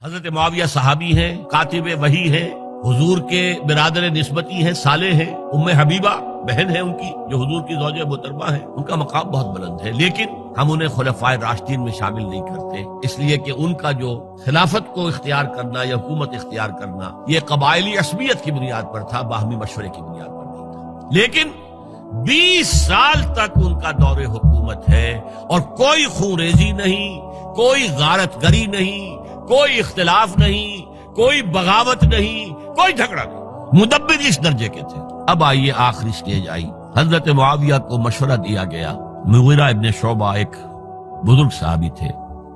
حضرت معاویہ صحابی ہیں، کاتب وحی ہیں، حضور کے برادر نسبتی ہیں، صالح ہیں، ام حبیبہ بہن ہے ان کی جو حضور کی زوجہ محترمہ ہے، ان کا مقام بہت بلند ہے، لیکن ہم انہیں خلفائے راشدین میں شامل نہیں کرتے، اس لیے کہ ان کا جو خلافت کو اختیار کرنا یا حکومت اختیار کرنا یہ قبائلی عصبیت کی بنیاد پر تھا، باہمی مشورے کی بنیاد پر نہیں تھا۔ لیکن 20 سال تک ان کا دور حکومت ہے اور کوئی خون ریزی نہیں، کوئی غارت گری نہیں، کوئی اختلاف نہیں، کوئی بغاوت نہیں، کوئی جھگڑا نہیں، مدبر اس درجے کے تھے۔ اب آئیے آخری سٹیج آئی، حضرت معاویہ کو مشورہ دیا گیا، مغیرہ ابن شعبہ ایک بزرگ صحابی تھے،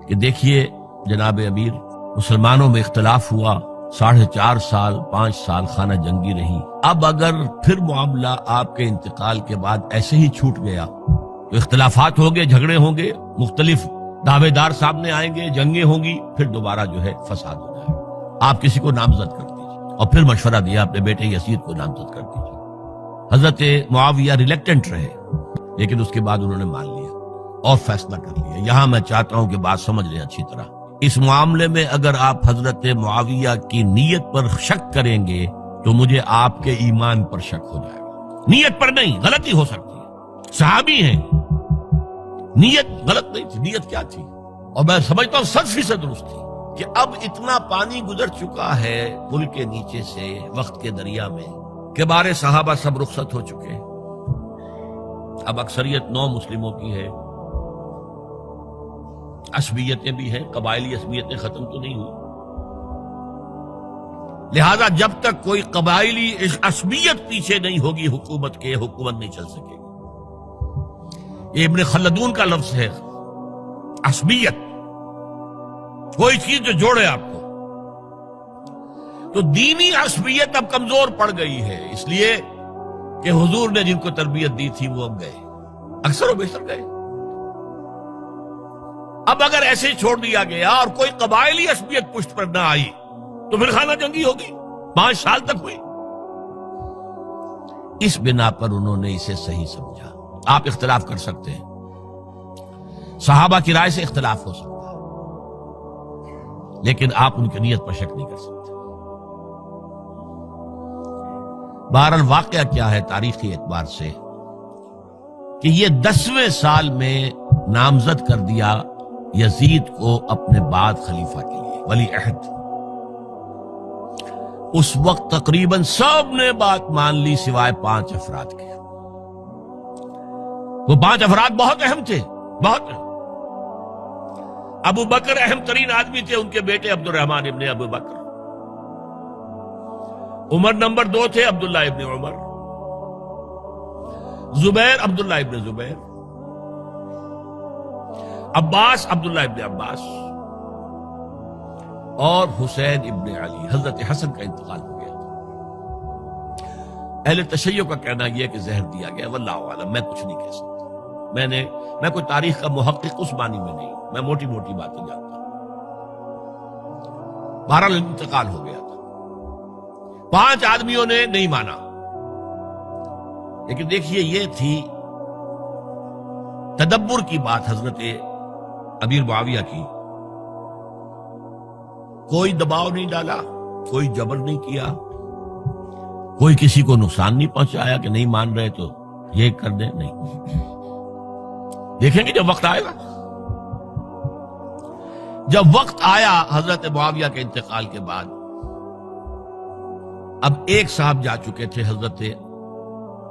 کہ دیکھیے جناب امیر، مسلمانوں میں اختلاف ہوا، 4.5 سال 5 سال خانہ جنگی رہی، اب اگر پھر معاملہ آپ کے انتقال کے بعد ایسے ہی چھوٹ گیا تو اختلافات ہوں گے، جھگڑے ہوں گے، مختلف دعوے دار سامنے آئیں گے، جنگیں ہوں گی، پھر دوبارہ جو ہے فساد ہو جائے گا، آپ کسی کو نامزد کر دیجیے۔ اور پھر مشورہ دیا اپنے بیٹے یزید کو نامزد کر دیجیے۔ حضرت معاویہ ریلیکٹنٹ رہے، لیکن اس کے بعد انہوں نے مان لیا اور فیصلہ کر لیا۔ یہاں میں چاہتا ہوں کہ بات سمجھ لیں اچھی طرح، اس معاملے میں اگر آپ حضرت معاویہ کی نیت پر شک کریں گے تو مجھے آپ کے ایمان پر شک ہو جائے گا۔ نیت پر نہیں، غلطی ہو سکتی ہے، صحابی ہیں، نیت غلط نہیں تھی، نیت کیا تھی؟ اور میں سمجھتا ہوں 100% درست تھی کہ اب اتنا پانی گزر چکا ہے پل کے نیچے سے وقت کے دریا میں کہ بارے صحابہ سب رخصت ہو چکے، اب اکثریت 9 مسلموں کی ہے، عصبیتیں بھی ہیں، قبائلی عصبیتیں ختم تو نہیں ہوئی، لہذا جب تک کوئی قبائلی عصبیت پیچھے نہیں ہوگی حکومت کے، حکومت نہیں چل سکے گی۔ یہ ابن خلدون کا لفظ ہے، عصبیت، کوئی چیز جو جوڑے آپ کو۔ تو دینی عصبیت اب کمزور پڑ گئی ہے، اس لیے کہ حضور نے جن کو تربیت دی تھی وہ اب گئے، اکثر و بیشتر گئے۔ اب اگر ایسے چھوڑ دیا گیا اور کوئی قبائلی عصبیت پشت پر نہ آئی تو پھر خانہ جنگی ہوگی، 5 سال تک ہوئی۔ اس بنا پر انہوں نے اسے صحیح سمجھا۔ آپ اختلاف کر سکتے ہیں، صحابہ کی رائے سے اختلاف ہو سکتا ہے، لیکن آپ ان کی نیت پر شک نہیں کر سکتے۔ بہرحال واقعہ کیا ہے تاریخی اعتبار سے کہ یہ 10ویں سال میں نامزد کر دیا یزید کو اپنے بعد خلیفہ کے لیے، ولی عہد۔ اس وقت تقریباً سب نے بات مان لی سوائے 5 افراد کے۔ وہ 5 افراد بہت اہم تھے، بہت اہم۔ ابو بکر اہم ترین آدمی تھے، ان کے بیٹے عبد الرحمن ابن ابو بکر۔ عمر نمبر 2 تھے، عبداللہ ابن عمر۔ زبیر عبداللہ ابن زبیر۔ عباس عبداللہ ابن عباس، اور حسین ابن علی۔ حضرت حسن کا انتقال ہو گیا تھا۔ اہل تشیع کا کہنا یہ کہ زہر دیا گیا، واللہ اعلم، میں کچھ نہیں کہہ سکتا، میں کوئی تاریخ کا محقق اس معنی میں نہیں، میں موٹی موٹی باتیں جانتا ہوں۔ بہرحال انتقال ہو گیا تھا، 5 آدمیوں نے نہیں مانا، لیکن دیکھیے یہ تھی تدبر کی بات حضرت امیر معاویہ کی۔ کوئی دباؤ نہیں ڈالا، کوئی جبر نہیں کیا، کوئی کسی کو نقصان نہیں پہنچایا کہ نہیں مان رہے تو یہ کر دیں، نہیں۔ دیکھیں گے جب وقت آئے گا۔ جب وقت آیا حضرت معاویہ کے انتقال کے بعد، اب ایک صاحب جا چکے تھے، حضرت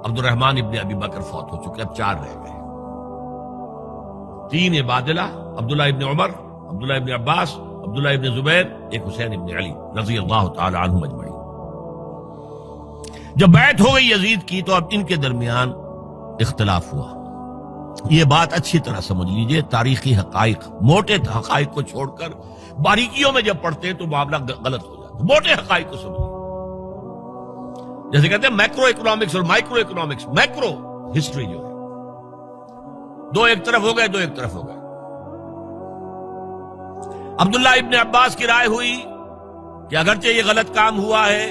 عبد الرحمن ابن ابی بکر فوت ہو چکے، اب 4 رہ گئے، 3 عبادلہ، عبداللہ ابن عمر، عبداللہ ابن عباس، عبداللہ ابن زبیر، ایک حسین ابن علی رضی اللہ تعالی عنہم اجمعین۔ جب بیعت ہو گئی یزید کی تو اب ان کے درمیان اختلاف ہوا۔ یہ بات اچھی طرح سمجھ لیجئے، تاریخی حقائق، موٹے حقائق کو چھوڑ کر باریکیوں میں جب پڑھتے ہیں تو معاملہ غلط ہو جاتا ہے۔ موٹے حقائق کو سمجھیے، جیسے کہتے ہیں میکرو اکنامکس اور مائکرو اکنامکس۔ میکرو ہسٹری جو ہے، 2 ایک طرف ہو گئے، 2 ایک طرف ہو گئے۔ عبداللہ ابن عباس کی رائے ہوئی کہ اگرچہ یہ غلط کام ہوا ہے،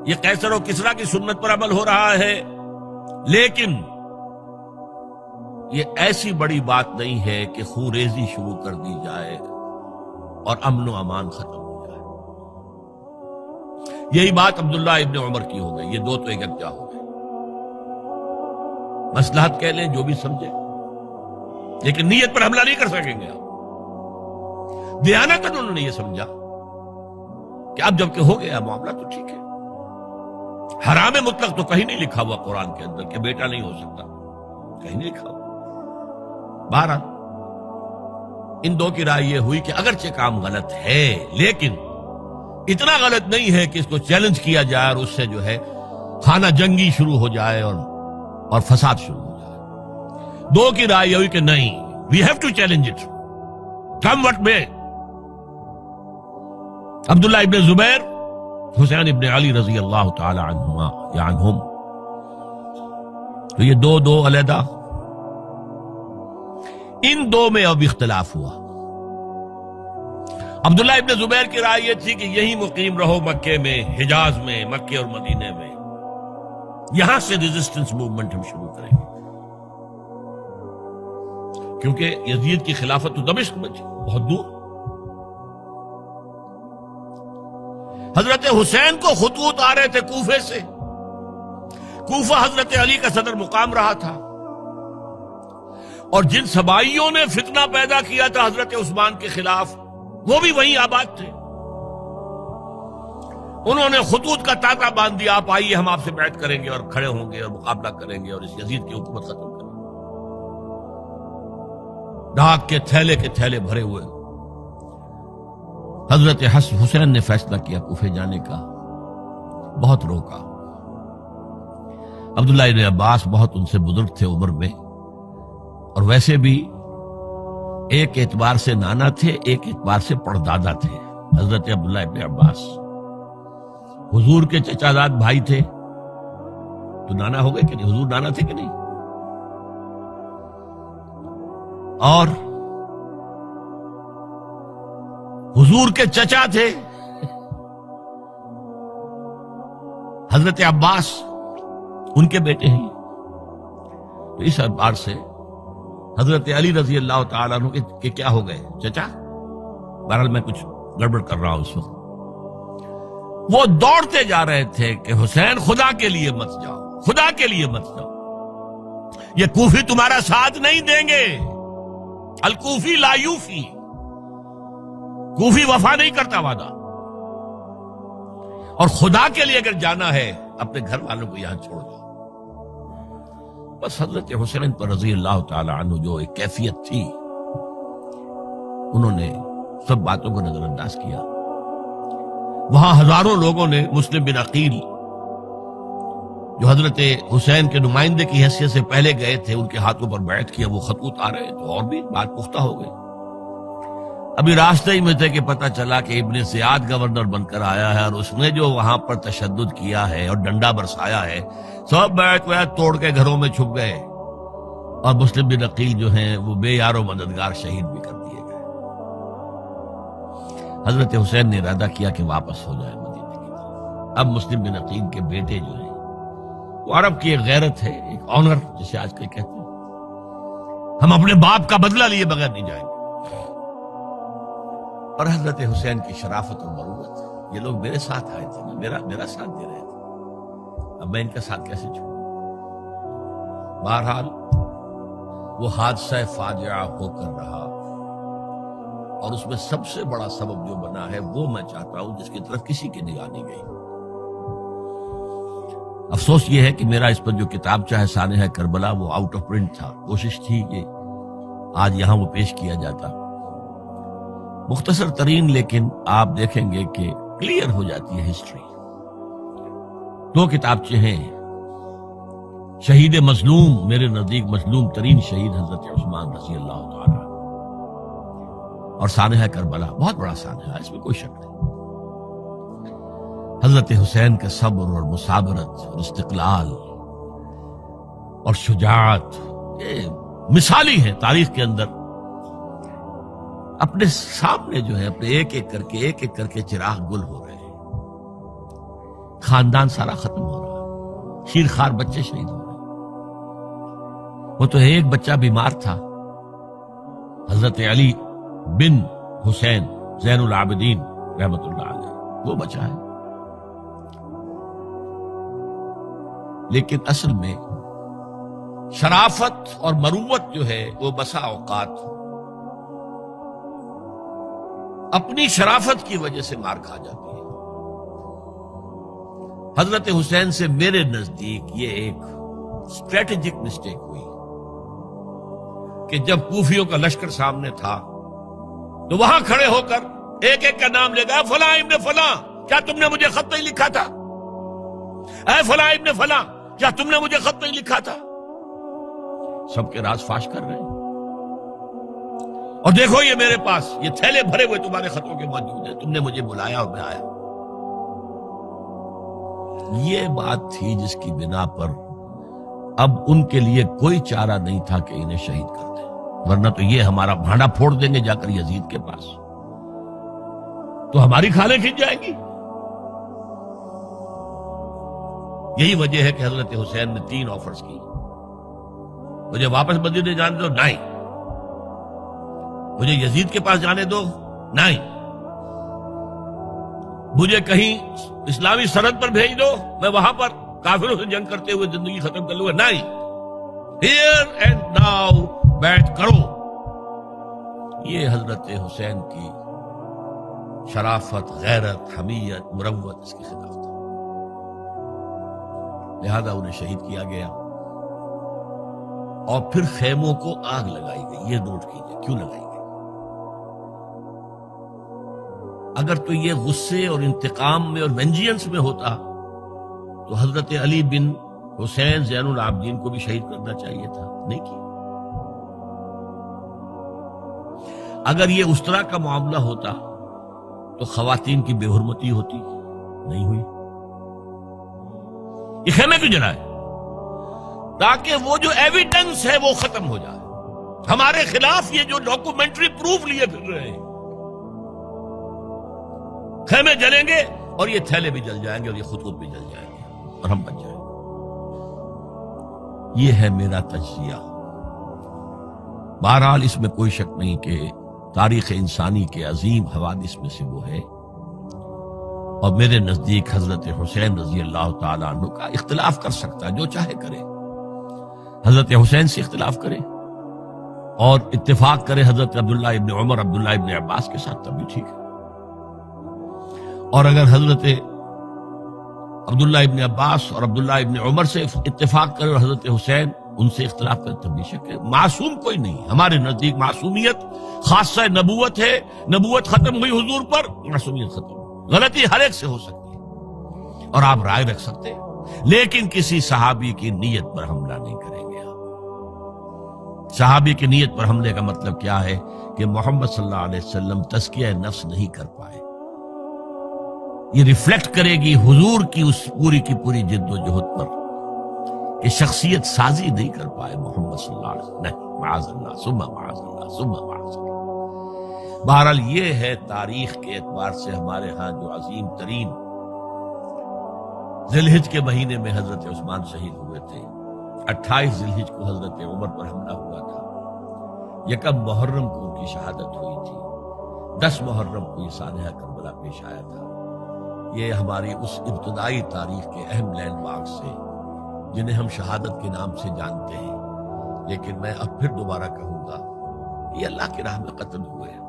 یہ قیصر و کسریٰ کی سنت پر عمل ہو رہا ہے، لیکن یہ ایسی بڑی بات نہیں ہے کہ خون ریزی شروع کر دی جائے اور امن و امان ختم ہو جائے۔ یہی بات عبداللہ ابن عمر کی ہو گئی، یہ دو تو یکجا ہو گئے. مصلحت کہہ لیں جو بھی سمجھے، لیکن نیت پر حملہ نہیں کر سکیں گے آپ. دیانتاً انہوں نے یہ سمجھا کہ اب جب کہ ہو گیا معاملہ تو ٹھیک ہے. حرام مطلق تو کہیں نہیں لکھا ہوا قرآن کے اندر کہ بیٹا نہیں ہو سکتا، کہیں نہیں لکھا ہوا. بہرحال ان دو کی رائے یہ ہوئی کہ اگرچہ کام غلط ہے لیکن اتنا غلط نہیں ہے کہ اس کو چیلنج کیا جائے اور اس سے جو ہے خانہ جنگی شروع ہو جائے اور فساد شروع ہو جائے. دو کی رائے یہ ہوئی کہ نہیں، we have to challenge it come what may. Abdullah ابن زبیر، حسین ابن علی رضی اللہ تعالی عنہما یا عنہم، تو یہ دو علیحدہ. ان دو میں اب اختلاف ہوا. عبداللہ ابن زبیر کی رائے یہ تھی کہ یہی مقیم رہو مکے میں، حجاز میں، مکے اور مدینے میں، یہاں سے ریزسٹنس موومنٹ ہم شروع کریں گے، کیونکہ یزید کی خلافت تو دمشق میں تھی، بہت دور. حضرت حسین کو خطوط آ رہے تھے کوفے سے. کوفہ حضرت علی کا صدر مقام رہا تھا، اور جن سبائیوں نے فتنہ پیدا کیا تھا حضرت عثمان کے خلاف وہ بھی وہیں آباد تھے. انہوں نے خطوط کا تاتا باندھ دیا، آپ آئیے ہم آپ سے بیعت کریں گے اور کھڑے ہوں گے اور مقابلہ کریں گے اور اس یزید کی حکومت ختم کریں گے. ڈاک کے تھیلے بھرے ہوئے. حضرت حسین نے فیصلہ کیا کوفے جانے کا، بہت روکا. عبداللہ ابن عباس بہت ان سے بزرگ تھے عمر میں، اور ویسے بھی ایک اعتبار سے نانا تھے، ایک اعتبار سے پردادا تھے. حضرت عبداللہ ابن عباس حضور کے چچا زاد بھائی تھے تو نانا ہو گئے کہ نہیں؟ حضور نانا تھے کہ نہیں؟ اور حضور کے چچا تھے حضرت عباس، ان کے بیٹے ہیں. تو اس اعتبار سے حضرت علی رضی اللہ تعالیٰ عنہ کے کیا ہو گئے؟ چچا. بہرحال میں کچھ گڑبڑ کر رہا ہوں اس وقت. وہ دوڑتے جا رہے تھے کہ حسین خدا کے لیے مت جاؤ، خدا کے لیے مت جاؤ، یہ کوفی تمہارا ساتھ نہیں دیں گے. الکوفی لا یوفی، کوفی وفا نہیں کرتا وعدہ. اور خدا کے لیے اگر جانا ہے اپنے گھر والوں کو یہاں چھوڑ دو. بس حضرت حسین پر رضی اللہ تعالی عنہ جو ایک کیفیت تھی، انہوں نے سب باتوں کو نظر انداز کیا. وہاں ہزاروں لوگوں نے مسلم بن عقیل جو حضرت حسین کے نمائندے کی حیثیت سے پہلے گئے تھے، ان کے ہاتھوں پر بیعت کیا. وہ خطوط آ رہے تو اور بھی بات پختہ ہو گئی. ابھی راستے ہی میں تھے کہ پتہ چلا کہ ابن زیاد گورنر بن کر آیا ہے، اور اس نے جو وہاں پر تشدد کیا ہے اور ڈنڈا برسایا ہے، سب بیعت توڑ کے گھروں میں چھپ گئے. اور مسلم بن عقیل جو ہیں وہ بے یار و مددگار شہید بھی کر دیے گئے. حضرت حسین نے ارادہ کیا کہ واپس ہو جائے مدینے کی طرف. اب مسلم بن عقیل کے بیٹے جو ہیں، وہ عرب کی ایک غیرت ہے، ایک آنر جسے آج کل کہتے ہیں، ہم اپنے باپ کا بدلہ لیے بغیر نہیں جائیں گے. اور حضرت حسین کی شرافت اور مروت، یہ لوگ میرے ساتھ آئے تھے، میرا ساتھ دے رہے تھے، اب میں ان کا ساتھ کیسے چھوڑوں؟ بہرحال وہ حادثہ فاجعہ ہو کر رہا، اور اس میں سب سے بڑا سبب جو بنا ہے وہ میں چاہتا ہوں جس کی طرف کسی کی نگاہ نہیں گئی. افسوس یہ ہے کہ میرا اس پر جو کتابچہ ہے سانحہ کربلا وہ آؤٹ آف پرنٹ تھا. کوشش تھی کہ آج یہاں وہ پیش کیا جاتا، مختصر ترین، لیکن آپ دیکھیں گے کہ کلیئر ہو جاتی ہے ہسٹری. دو کتابچے ہیں. شہید مظلوم، میرے نزدیک مظلوم ترین شہید حضرت عثمان رضی اللہ تعالی، اور سانحہ کربلا، بہت بڑا سانحہ، اس میں کوئی شک نہیں. حضرت حسین کا صبر اور مثابرت اور استقلال اور شجاعت، یہ مثالی ہے تاریخ کے اندر. اپنے سامنے جو ہے اپنے ایک ایک کر کے چراغ گل ہو رہے ہیں، خاندان سارا ختم ہو رہا ہے، شیرخوار بچے شہید ہو رہے ہیں. وہ تو ایک بچہ بیمار تھا، حضرت علی بن حسین زین العابدین رحمت اللہ علیہ، وہ بچہ ہے. لیکن اصل میں شرافت اور مروت جو ہے وہ بسا اوقات اپنی شرافت کی وجہ سے مار کھا جاتی ہے۔ حضرت حسین سے میرے نزدیک یہ ایک اسٹریٹجک مسٹیک ہوئی کہ جب کوفیوں کا لشکر سامنے تھا تو وہاں کھڑے ہو کر ایک ایک کا نام لے گا، فلاں ابن فلاں کیا تم نے مجھے خط نہیں لکھا تھا؟ اے فلاں ابن فلاں کیا تم نے مجھے خط نہیں لکھا تھا؟ سب کے راز فاش کر رہے ہیں، اور دیکھو یہ میرے پاس یہ تھیلے بھرے ہوئے تمہارے خطوں کے موجود ہیں، تم نے مجھے بلایا اور میں آیا۔ یہ بات تھی جس کی بنا پر اب ان کے لیے کوئی چارہ نہیں تھا کہ انہیں شہید کر دیں، ورنہ تو یہ ہمارا بھانڈا پھوڑ دیں گے جا کر یزید کے پاس، تو ہماری کھالیں کھنچ جائیں گی۔ یہی وجہ ہے کہ حضرت حسین نے 3 آفرز کی، مجھے واپس مدینے جانے دو، نہیں، مجھے یزید کے پاس جانے دو، نہیں، مجھے کہیں اسلامی سرحد پر بھیج دو، میں وہاں پر کافروں سے جنگ کرتے ہوئے زندگی ختم کر لوں گا، نہیں، ہیئر اینڈ ناؤ بیٹھ کرو۔ یہ حضرت حسین کی شرافت، غیرت، حمیت، مروت اس کے خلاف تھا، لہذا انہیں شہید کیا گیا، اور پھر خیموں کو آگ لگائی گئی۔ یہ نوٹ کیجئے کیوں لگائی گئی؟ اگر تو یہ غصے اور انتقام میں اور وینجینس میں ہوتا تو حضرت علی بن حسین زین العابدین کو بھی شہید کرنا چاہیے تھا، نہیں کیا۔ اگر یہ اس طرح کا معاملہ ہوتا تو خواتین کی بے حرمتی ہوتی، نہیں ہوئی۔ یہ خیمے کیوں جلائے؟ تاکہ وہ جو ایویڈنس ہے وہ ختم ہو جائے، ہمارے خلاف یہ جو ڈاکومنٹری پروف لیے پھر رہے ہیں، خیمے جلیں گے اور یہ تھیلے بھی جل جائیں گے اور یہ خطوط بھی جل جائیں گے اور ہم بچ جائیں گے۔ یہ ہے میرا تجزیہ۔ بہرحال اس میں کوئی شک نہیں کہ تاریخ انسانی کے عظیم حوادث میں سے وہ ہے، اور میرے نزدیک حضرت حسین رضی اللہ تعالیٰ عنہ کا اختلاف کر سکتا ہے، جو چاہے کرے، حضرت حسین سے اختلاف کرے اور اتفاق کرے حضرت عبداللہ ابن عمر، عبداللہ ابن عباس کے ساتھ، تب بھی ٹھیک ہے، اور اگر حضرت عبداللہ ابن عباس اور عبداللہ ابن عمر سے اتفاق کرے اور حضرت حسین ان سے اختلاف کرے، تب بھی شک ہے۔ معصوم کوئی نہیں، ہمارے نزدیک معصومیت خاصہ نبوت ہے، نبوت ختم ہوئی حضور پر، معصومیت ختم ہوئی۔ غلطی ہر ایک سے ہو سکتی ہے اور آپ رائے رکھ سکتے ہیں، لیکن کسی صحابی کی نیت پر حملہ نہیں کریں گے۔ صحابی کی نیت پر حملے کا مطلب کیا ہے کہ محمد صلی اللہ علیہ وسلم تزکیہ نفس نہیں کر پائے، یہ ریفلیکٹ کرے گی حضور کی اس پوری کی پوری جد و جہد پر کہ شخصیت سازی نہیں کر پائے محمد صلی اللہ علیہ وسلم، نہیں، معاذ اللہ ثم معاذ اللہ ثم معاذ اللہ۔ بہرحال یہ ہے تاریخ کے اعتبار سے ہمارے ہاں جو عظیم ترین ذی الحج کے مہینے میں حضرت عثمان شہید ہوئے تھے، 28 ذی الحج کو حضرت عمر پر حملہ ہوا تھا، 1 محرم کو ان کی شہادت ہوئی تھی، 10 محرم کو یہ سانحہ کربلا پیش آیا تھا۔ یہ ہماری اس ابتدائی تاریخ کے اہم لینڈ مارکس سے جنہیں ہم شہادت کے نام سے جانتے ہیں، لیکن میں اب پھر دوبارہ کہوں گا یہ اللہ کی راہ میں قتل ہوئے ہیں۔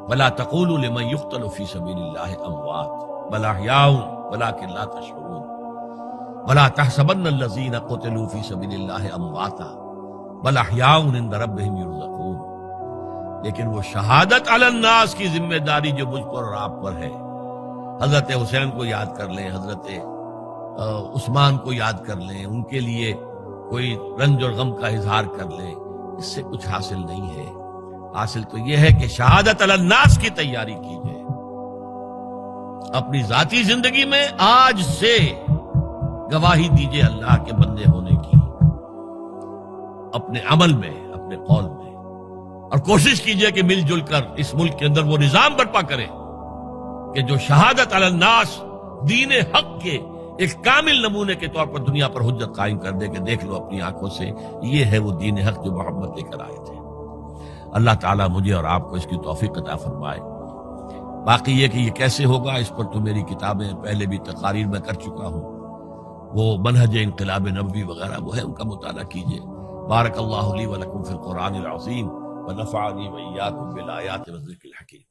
وَلَا تَقُولُوا لِمَنْ يُقْتَلُ فِي سَبِيلِ اللَّهِ أَمْوَاتٌ بَلْ أَحْيَاءٌ وَلَكِنْ لَا تَشْعُرُونَ وَلَا تَحْسَبَنَّ الَّذِينَ قُتِلُوا فِي سَبِيلِ اللَّهِ أَمْوَاتًا بَلْ أَحْيَاءٌ عِندَ رَبِّهِمْ يُرْزَقُونَ۔ لیکن وہ شہادت علی الناس کی ذمہ داری جو مجھ پر اور آپ پر ہے، حضرت حسین کو یاد کر لیں، حضرت عثمان کو یاد کر لیں، ان کے لیے کوئی رنج اور غم کا اظہار کر لیں، اس سے کچھ حاصل نہیں ہے۔ حاصل تو یہ ہے کہ شہادت علی الناس کی تیاری کیجئے، اپنی ذاتی زندگی میں آج سے گواہی دیجئے اللہ کے بندے ہونے کی، اپنے عمل میں، اپنے قول میں، اور کوشش کیجئے کہ مل جل کر اس ملک کے اندر وہ نظام برپا کرے کہ جو شہادت علی الناس، دین حق کے ایک کامل نمونے کے طور پر دنیا پر حجت قائم کر دے کہ دیکھ لو اپنی آنکھوں سے، یہ ہے وہ دین حق جو محمد لے کر آئے تھے۔ اللہ تعالیٰ مجھے اور آپ کو اس کی توفیق عطا فرمائے۔ باقی یہ کہ یہ کیسے ہوگا، اس پر تو میری کتابیں پہلے بھی تقاریر میں کر چکا ہوں، وہ منہج انقلاب نبوی وغیرہ وہ ہے، ان کا مطالعہ کیجیے۔ بارک اللہ لی و لکم فی القرآن العظیم ونفعنی وإیاکم بالآیات والذکر الحکیم۔